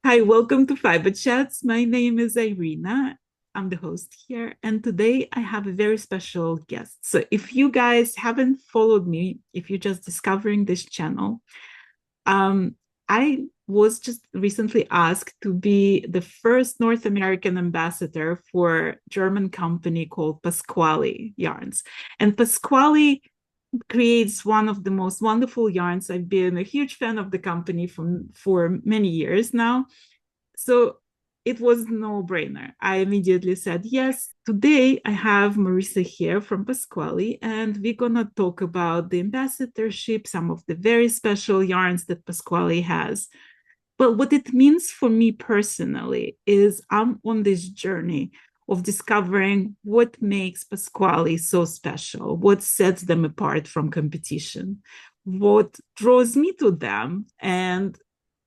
Hi, welcome to Fiber Chats. My name is Irina. I'm the host here, and today I have a very special guest. So, if you guys haven't followed me, if you're just discovering this channel, um, I was just recently asked to be the first North American ambassador for a German company called Pasquali Yarns. And Pasquali creates one of the most wonderful yarns. I've been a huge fan of the company for many years now. So it was no brainer. I immediately said yes. Today I have Marissa here from Pasquali, and we're gonna talk about the ambassadorship, some of the very special yarns that Pasquali has. But what it means for me personally is I'm on this journey of discovering what makes Pasquali so special, what sets them apart from competition, what draws me to them. And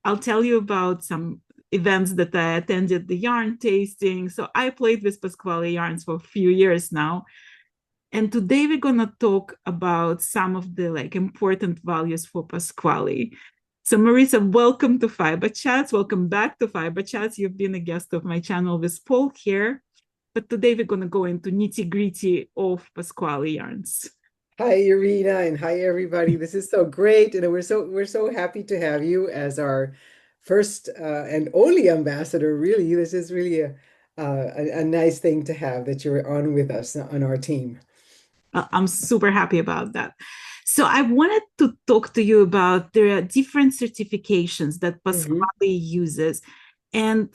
I'll tell you about some events that I attended, the yarn tasting. So I played with Pasquali yarns for a few years now. And today we're gonna talk about some of the important values for Pasquali. So Marisa, welcome to Fiber Chats. Welcome back to Fiber Chats. You've been a guest of my channel with Paul here. But today we're gonna go into nitty-gritty of Pasquali yarns. Hi, Irina, and hi, everybody. This is so great, and we're so happy to have you as our first and only ambassador. Really, this is really a nice thing to have that you're on with us on our team. I'm super happy about that. So I wanted to talk to you about the different certifications that Hmm. Pasquale uses. And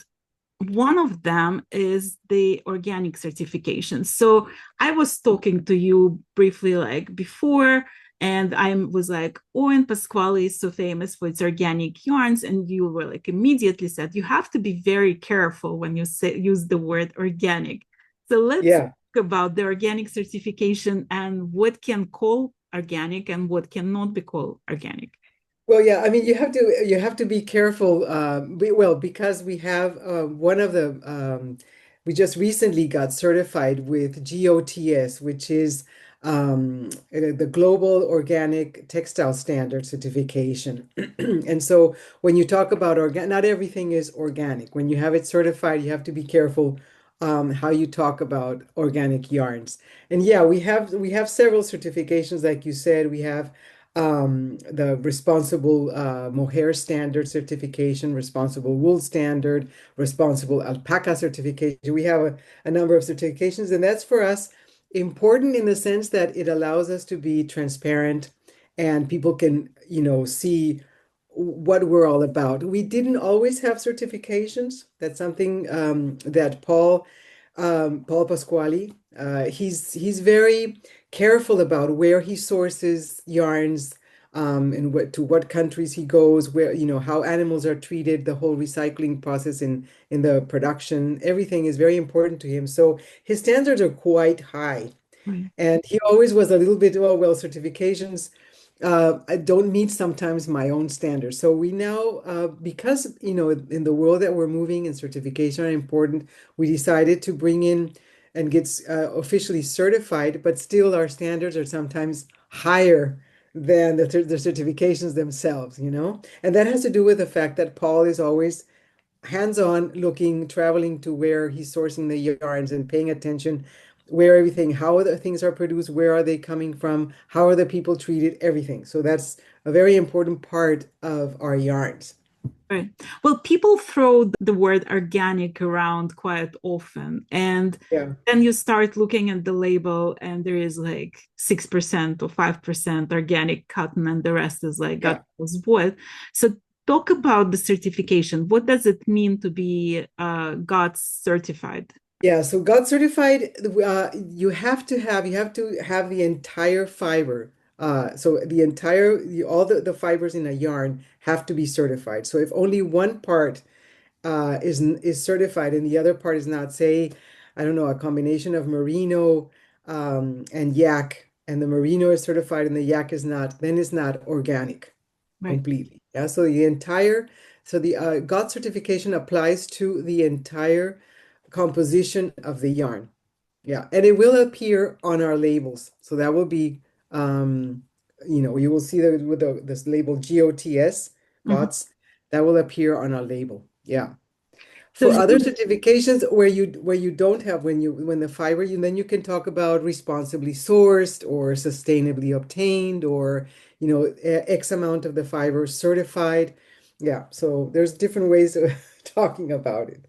one of them is the organic certification. So I was talking to you briefly before, and I was like, oh, and Pasquale is so famous for its organic yarns. And you were immediately said, you have to be very careful when you use the word organic. So let's Yeah. talk about the organic certification and what can call organic and what cannot be called organic. Well, yeah, I mean, you have to be careful. Well, because we have one of the we just recently got certified with GOTS, which is the Global Organic Textile Standard certification. And so when you talk about organic, not everything is organic. When you have it certified, you have to be careful how you talk about organic yarns. And yeah, we have several certifications, like you said. We have the responsible mohair standard certification, responsible wool standard, responsible alpaca certification. We have a number of certifications, and that's for us important in the sense that it allows us to be transparent and people can, see what we're all about. We didn't always have certifications. That's something that Paul Pasquali, he's very careful about where he sources yarns, and what countries he goes, where, how animals are treated, the whole recycling process in the production, everything is very important to him. So his standards are quite high. Right. And he always was a little bit, oh, well, certifications I don't meet sometimes my own standards. So we now, because, in the world that we're moving and certification are important, we decided to bring in and get officially certified, but still our standards are sometimes higher than the certifications themselves, And that has to do with the fact that Paul is always hands-on looking, traveling to where he's sourcing the yarns and paying attention where everything, how the things are produced, where are they coming from, how are the people treated, everything. So that's a very important part of our yarns. Right. Well, people throw the word organic around quite often. And Yeah, then you start looking at the label, and there is 6% or 5% organic cotton, and the rest is God yeah. knows what. So, talk about the certification. What does it mean to be GOTS certified? Yeah, so God certified, you have to have the entire fiber. So the entire all the fibers in a yarn have to be certified. So if only one part is certified and the other part is not, say, I don't know, a combination of merino and yak, and the merino is certified and the yak is not, then it's not organic Right. completely. Yeah, so the GOT certification applies to the entire composition of the yarn. Yeah, and it will appear on our labels. So that will be, um, you will see that with this label GOTS, Mhm. GOTS, that will appear on our label. Yeah. So For other you, certifications where you don't have when the fiber you then you can talk about responsibly sourced or sustainably obtained or X amount of the fiber certified. Yeah, so there's different ways of talking about it.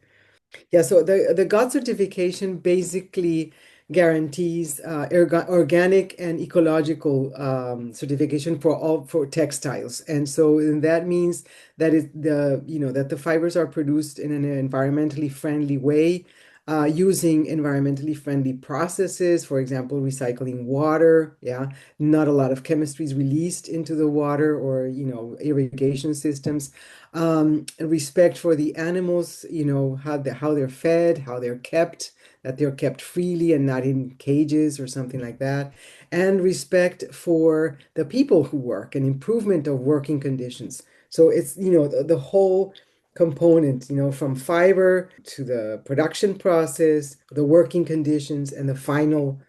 Yeah, so the GOT certification basically guarantees organic and ecological certification for textiles, and so and that means that that the fibers are produced in an environmentally friendly way, using environmentally friendly processes, for example, recycling water. Yeah, not a lot of chemistry is released into the water or irrigation systems, respect for the animals, how they're fed, how they're kept, that they're kept freely and not in cages or something like that, and respect for the people who work and improvement of working conditions. So it's, the whole component, from fiber to the production process, the working conditions, and the final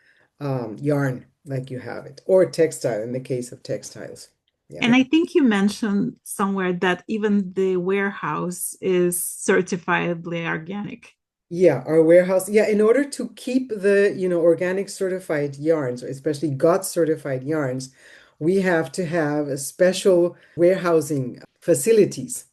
yarn, like you have it, or textile in the case of textiles. Yeah. and I think you mentioned somewhere that even the warehouse is certifiably organic. Yeah, our warehouse. Yeah, in order to keep the, organic certified yarns, especially GOTS certified yarns, we have to have a special warehousing facilities.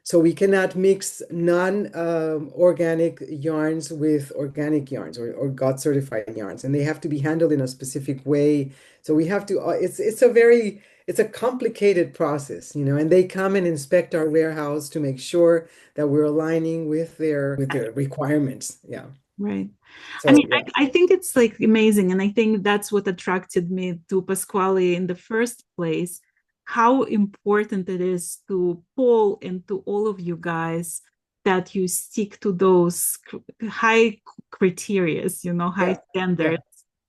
So we cannot mix non-organic yarns with organic yarns or GOTS certified yarns, and they have to be handled in a specific way. So we have to, it's a complicated process, and they come and inspect our warehouse to make sure that we're aligning with their requirements. Yeah. Right. I So mean, yeah. I think it's like amazing. And I think that's what attracted me to Pasquali in the first place, how important it is to Paul and to all of you guys that you stick to those high criterias, high Yeah. Yeah. standards,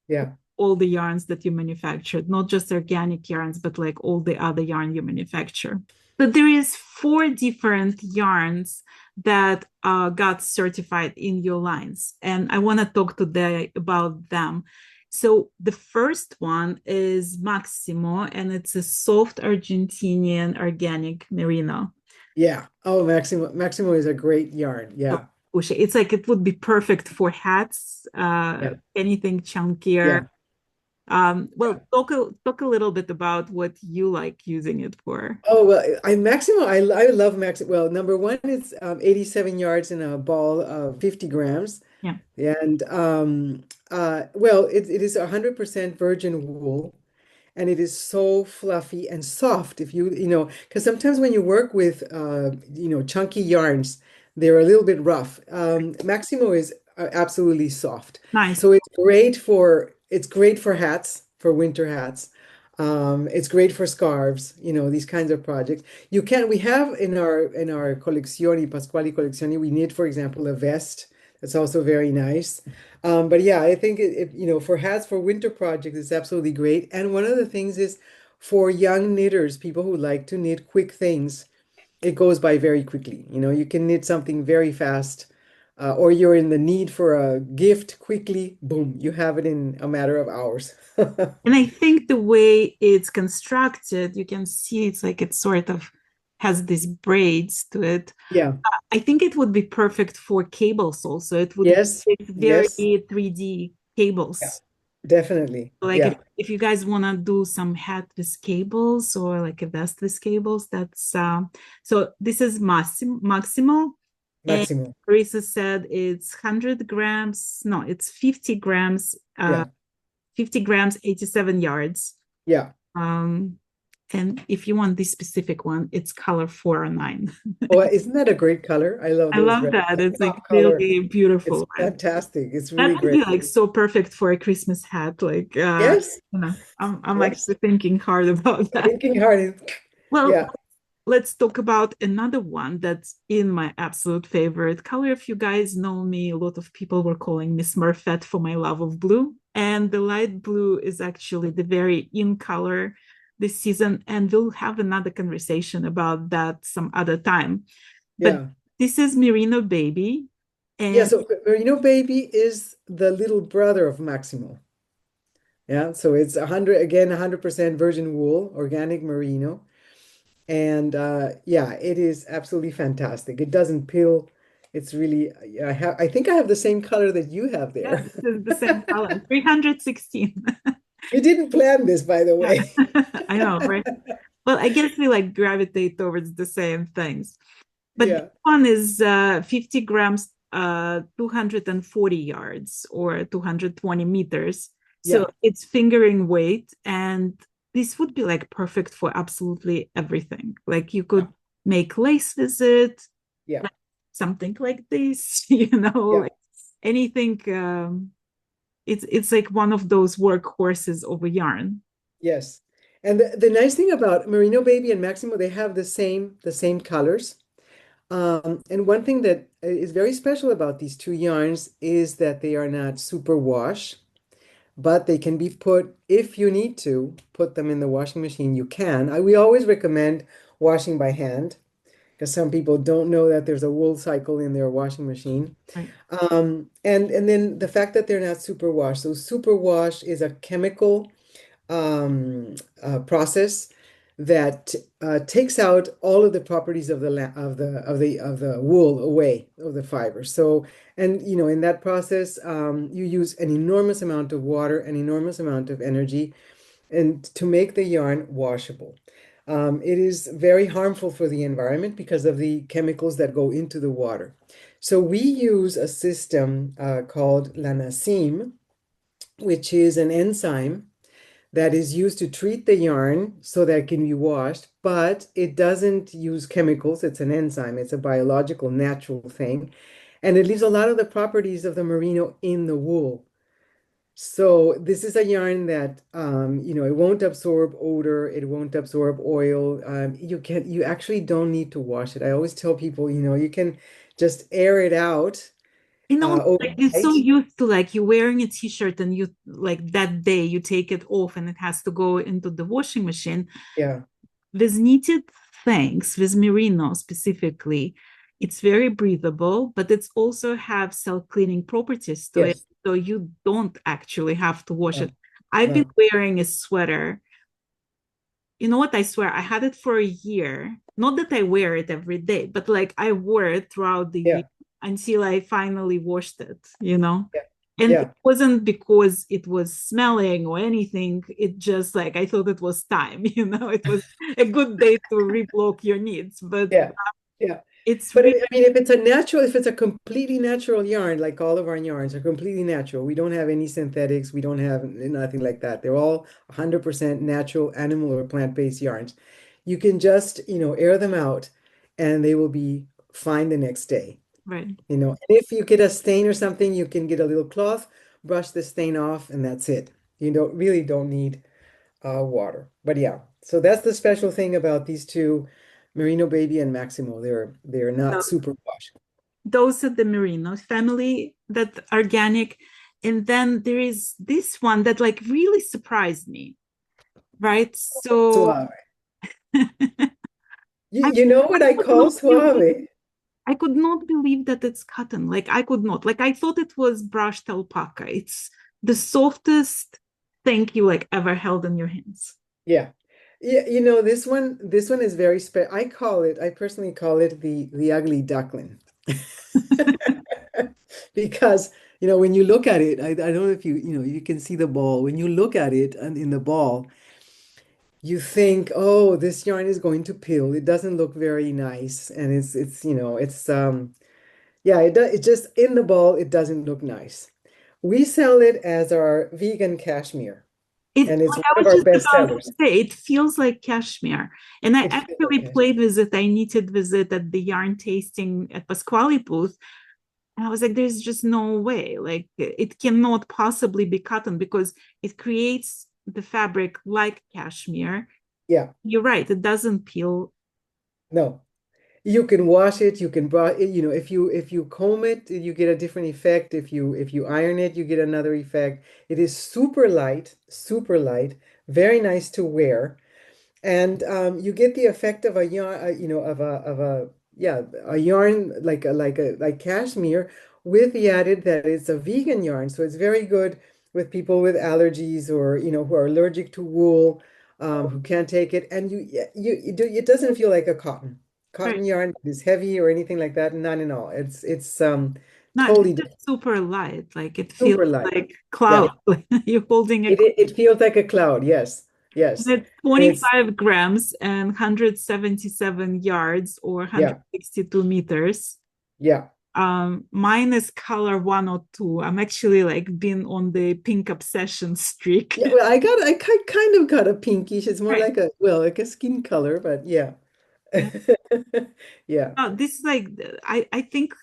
Yeah. all the yarns that you manufactured, not just organic yarns, but like all the other yarn you manufacture. But there is four different yarns that got certified in your lines, and I want to talk today about them. So the first one is Maximo, and it's a soft Argentinian organic merino. Yeah. Oh, Maximo is a great yarn. So Yeah. it's like it would be perfect for hats, Yeah. anything chunkier. Yeah. Yeah. Well, talk a little bit about what you like using it for. Oh, well, I love Maximo. Well, number one, it's 87 yards in a ball of 50 grams. Yeah, And well, it is 100% virgin wool, and it is so fluffy and soft. If because sometimes when you work with chunky yarns, they're a little bit rough. Maximo is absolutely soft, nice. so it's great for hats, for winter hats. It's great for scarves, these kinds of projects. We have in our collezioni, Pasquali collezioni, we knit, for example, a vest. That's also very nice. But yeah, I think for hats for winter projects, it's absolutely great. And one of the things is for young knitters, people who like to knit quick things, it goes by very quickly. You can knit something very fast, or you're in the need for a gift quickly, boom, you have it in a matter of hours. And I think the way it's constructed, you can see it's like it sort of has these braids to it. Yeah. I think it would be perfect for cables also. It would Yes. it's very Yes. 3D Yeah. cables. Definitely. Like Yeah. if you guys want to do some hat with cables or like a vest with cables, that's so this is Maximo. And Maximum. Teresa said it's 100 grams. No, it's 50 grams, Yeah. 50 grams, 87 yards. Yeah. Um, and if you want this specific one, it's color 409. Oh, isn't that a great color? I love I those love reds. that. It's like Pop color. really It's beautiful. And fantastic. It's that really would be great. like so perfect for a Christmas hat. Like Yes. I'm Yes. actually thinking hard about that. Thinking hard. Well, Yeah. let's talk about another one that's in my absolute favorite color. If you guys know me, a lot of people were calling me Smurfette for my love of blue. And the light blue is actually the very in color this season. And we'll have another conversation about that some other time. But Yeah. this is Merino Baby. Yeah. And So Merino Baby is the little brother of Maximo. Yeah. So it's 100% virgin wool, organic merino. And yeah, it is absolutely fantastic. It doesn't peel. It's really, I think I have the same color that you have Yeah, there. this is the same color, 316. We didn't plan this, by the Yeah, way. I know, right? Well, I guess we like gravitate towards the same things. But this Yeah, one is 50 grams, 240 yards or 220 meters. So yeah, it's fingering weight. And this would be like perfect for absolutely everything. Like you yeah, could make lace with it, yeah, like something like this, you know, yeah. like anything. It's like one of those workhorses of a yarn. Yes. And the nice thing about Merino Baby and Maximo, they have the same colors. And one thing that is very special about these two yarns is that they are not super wash, but they can be put, if you need to, put them in the washing machine, you can. We always recommend washing by hand because some people don't know that there's a wool cycle in their washing machine. Right. And then the fact that they're not super wash. So super wash is a chemical process that takes out all of the properties of the wool away of the fiber. So, and in that process, you use an enormous amount of water, an enormous amount of energy, and to make the yarn washable. It is very harmful for the environment because of the chemicals that go into the water. So we use a system called Lanasim, which is an enzyme that is used to treat the yarn so that it can be washed, but it doesn't use chemicals. It's an enzyme, it's a biological, natural thing. And it leaves a lot of the properties of the merino in the wool. So this is a yarn that it won't absorb odor, it won't absorb oil. You actually don't need to wash it. I always tell people, you can just air it out You know, like you're so overnight. used to like you wearing a t-shirt and you like that day you take it off and it has to go into the washing machine. Yeah. With knitted things, with merino specifically, it's very breathable, but it's also have self-cleaning properties to it. Yes. So you don't actually have to wash it. No. I've been No. wearing a sweater. You know what? I swear I had it for a year. Not that I wear it every day, but like I wore it throughout the year Yeah. until I finally washed it, you know? Yeah. And it Yeah. wasn't because it was smelling or anything. It just like I thought it was time, you know, it was a good day to reblock your needs. But Yeah. Yeah. it's But really I mean, if it's a completely natural yarn, like all of our yarns are completely natural. We don't have any synthetics. We don't have nothing like that. They're all 100% natural animal or plant-based yarns. You can just, air them out and they will be fine the next day. right. And if you get a stain or something, you can get a little cloth, brush the stain off, and that's it. You don't need water. But yeah, so that's the special thing about these two, Merino Baby and Maximo. They're not So super wash. those are the merino family that organic. And then there is this one that like really surprised me, right? So Suave. You, I, you know what I I could call not believe suave? I could not believe that it's cotton. Like I could not. Like I thought it was brushed alpaca. It's the softest thing you like ever held in your hands. Yeah. Yeah, this one is very special. I personally call it the ugly duckling. Because, when you look at it, I don't know if you can see the ball. When you look at it and in the ball, you think, oh, this yarn is going to peel. It doesn't look very nice. And yeah, it just in the ball, it doesn't look nice. We sell it as our vegan cashmere, It and it's like one I of was our just best about to sellers. say, it feels like cashmere. And I It feels like actually cashmere. played with it. I knitted with it at the yarn tasting at Pasquali booth. And I was like, there's just no way. Like it cannot possibly be cotton because it creates the fabric like cashmere. Yeah, You're right, it doesn't peel. no. You can wash it, you can brush it, if you comb it, you get a different effect. If you iron it, you get another effect. It is super light, very nice to wear. And you get the effect of a yarn, yeah, a yarn like cashmere, with the added that it's a vegan yarn, so it's very good with people with allergies or who are allergic to wool. who can't take it, and it doesn't feel like a cotton Right. yarn is heavy or anything like that. None at all. It's No, this totally is super light. Like it feels super light. like Yeah, cloud. You're holding a it feels like a cloud. Yes, yes, it's and it's 25 grams and 177 yards or yeah, 162 meters. yeah. Mine is color 102. I'm actually like been on the pink obsession streak. Yeah, well, kind of got a pinkish. It's more Right. like a skin color, but yeah. Yeah. Yeah, This is like I think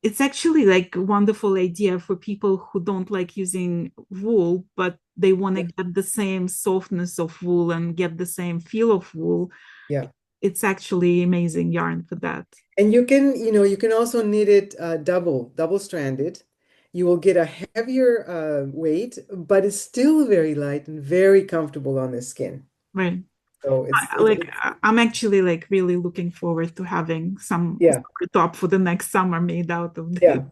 it's actually like a wonderful idea for people who don't like using wool, but they want to yeah, get the same softness of wool and get the same feel of wool. yeah. It's actually amazing yarn for that. And you can also knit it double stranded. You will get a heavier weight, but it's still very light and very comfortable on the skin. Right. So I'm actually like really looking forward to having some yeah, top for the next summer made out of this. yeah,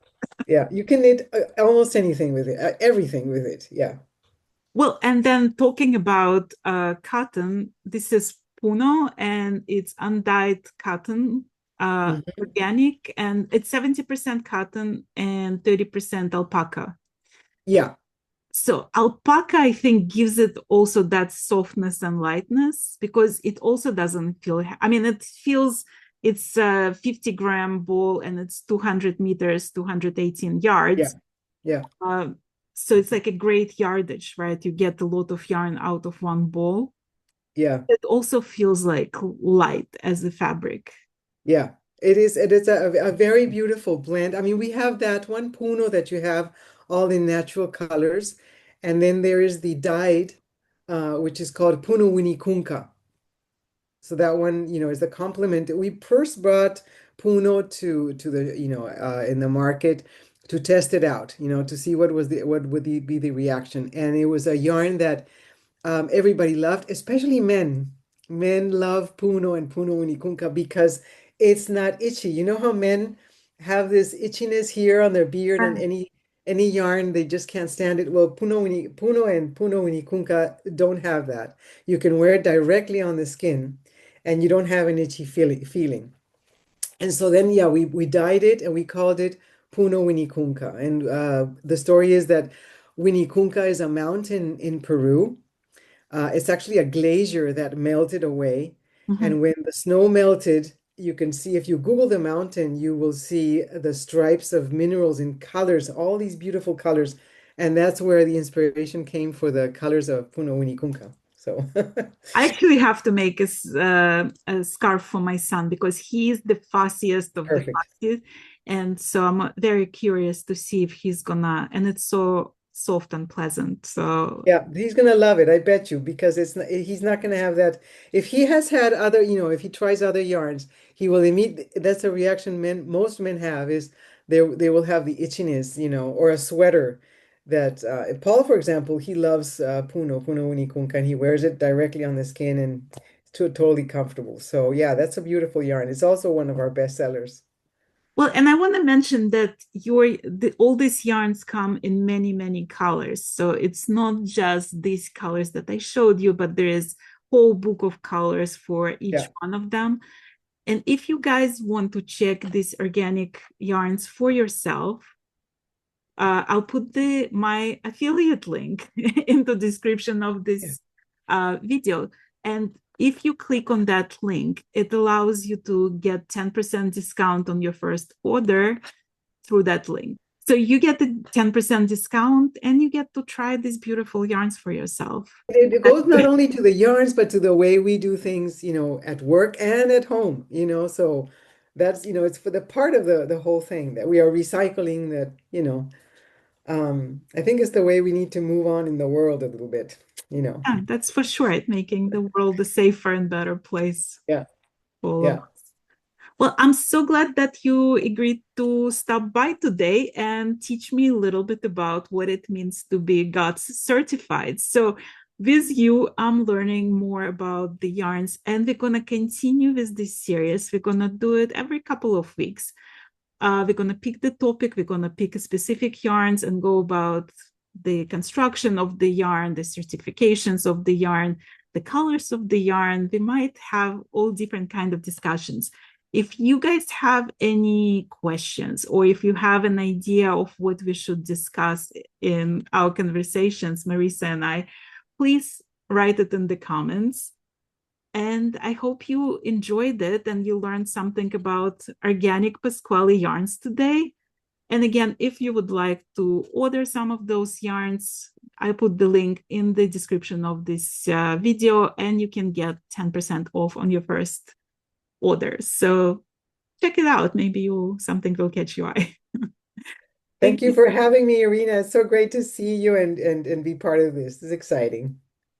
yeah. You can knit almost anything with it, everything with it. Yeah. Well, and then talking about cotton, this is Puno and it's undyed cotton, Mhm. organic, and it's 70% cotton and 30% alpaca. Yeah, So alpaca, I think, gives it also that softness and lightness because it also doesn't feel, I mean, it feels it's a 50-gram ball and it's 200 meters, 218 yeah, yards. yeah, Uh, so it's like a great yardage, right? You get a lot of yarn out of one ball. yeah. It also feels like light as a fabric. Yeah, it is a very beautiful blend. I mean, we have that one Puno that you have all in natural colors, and then there is the dyed, which is called Puno Winnie Kunka. So that one, is the complement. We first brought Puno to the, in the market to test it out, to see what would be the reaction. And it was a yarn that everybody loved, especially men. Men love Puno and Puno Unikunka because it's not itchy. You know how men have this itchiness here on their beard and any yarn, they just can't stand it. Well, Puno and Puno Unikunka don't have that. You can wear it directly on the skin and you don't have an itchy feeling. And so then, yeah, we dyed it and we called it Puno Winikunka. And the story is that Winikunka is a mountain in Peru. It's actually a glacier that melted away. Mhm. And when the snow melted, you can see, if you Google the mountain, you will see the stripes of minerals in colors, all these beautiful colors. And that's where the inspiration came for the colors of Puno Winikunka. So I actually have to make a scarf for my son because he is the fussiest of the perfect. fussiest. And so I'm very curious to see if he's gonna, and it's so soft and pleasant. So, Yeah, he's gonna love it, I bet you, because he's not gonna have that. If he has had other, if he tries other yarns, he will immediately, that's a reaction most men have is they will have the itchiness, or a sweater that Paul, for example, he loves Puno Unikunka, and he wears it directly on the skin and it's totally comfortable. So yeah, that's a beautiful yarn. It's also one of our best sellers. well, and I want to mention that all these yarns come in many, many colors. So it's not just these colors that I showed you, but there is whole book of colors for each Yeah, one of them. And if you guys want to check these organic yarns for yourself, I'll put my affiliate link in the description of yeah. this video. And if you click on that link, it allows you to get 10% discount on your first order through that link. So you get the 10% discount and you get to try these beautiful yarns for yourself. It goes not only to the yarns, but to the way we do things, at work and at home, so that's, it's for the part of the whole thing that we are recycling that, I think it's the way we need to move on in the world a little bit, Yeah, that's for sure. It making the world a safer and better place Yeah, for all of yeah. us. Well, I'm so glad that you agreed to stop by today and teach me a little bit about what it means to be GOTS certified. So, with you, I'm learning more about the yarns, and we're going to continue with this series. We're going to do it every couple of weeks. We're going to pick the topic, we're going to pick specific yarns and go about the construction of the yarn, the certifications of the yarn, the colors of the yarn. We might have all different kind of discussions. If you guys have any questions, or if you have an idea of what we should discuss in our conversations, Marisa and I, please write it in the comments. And I hope you enjoyed it and you learned something about organic Pasquali yarns today. And again, if you would like to order some of those yarns, I put the link in the description of this video, and you can get 10% off on your first order. So check it out. Maybe something will catch your eye. Thank Thank you you. for having me, Irina. It's so great to see you and be part of this. It's exciting.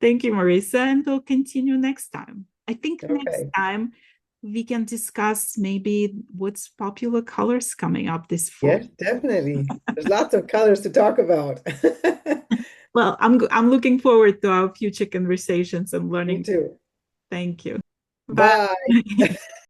Thank you, Marisa. And we'll continue next time. I think next Okay. time we can discuss maybe what's popular colors coming up this fall. Yes, definitely. There's lots of colors to talk about. Well, I'm looking forward to our future conversations and Me learning. too. Thank you. Bye. Bye.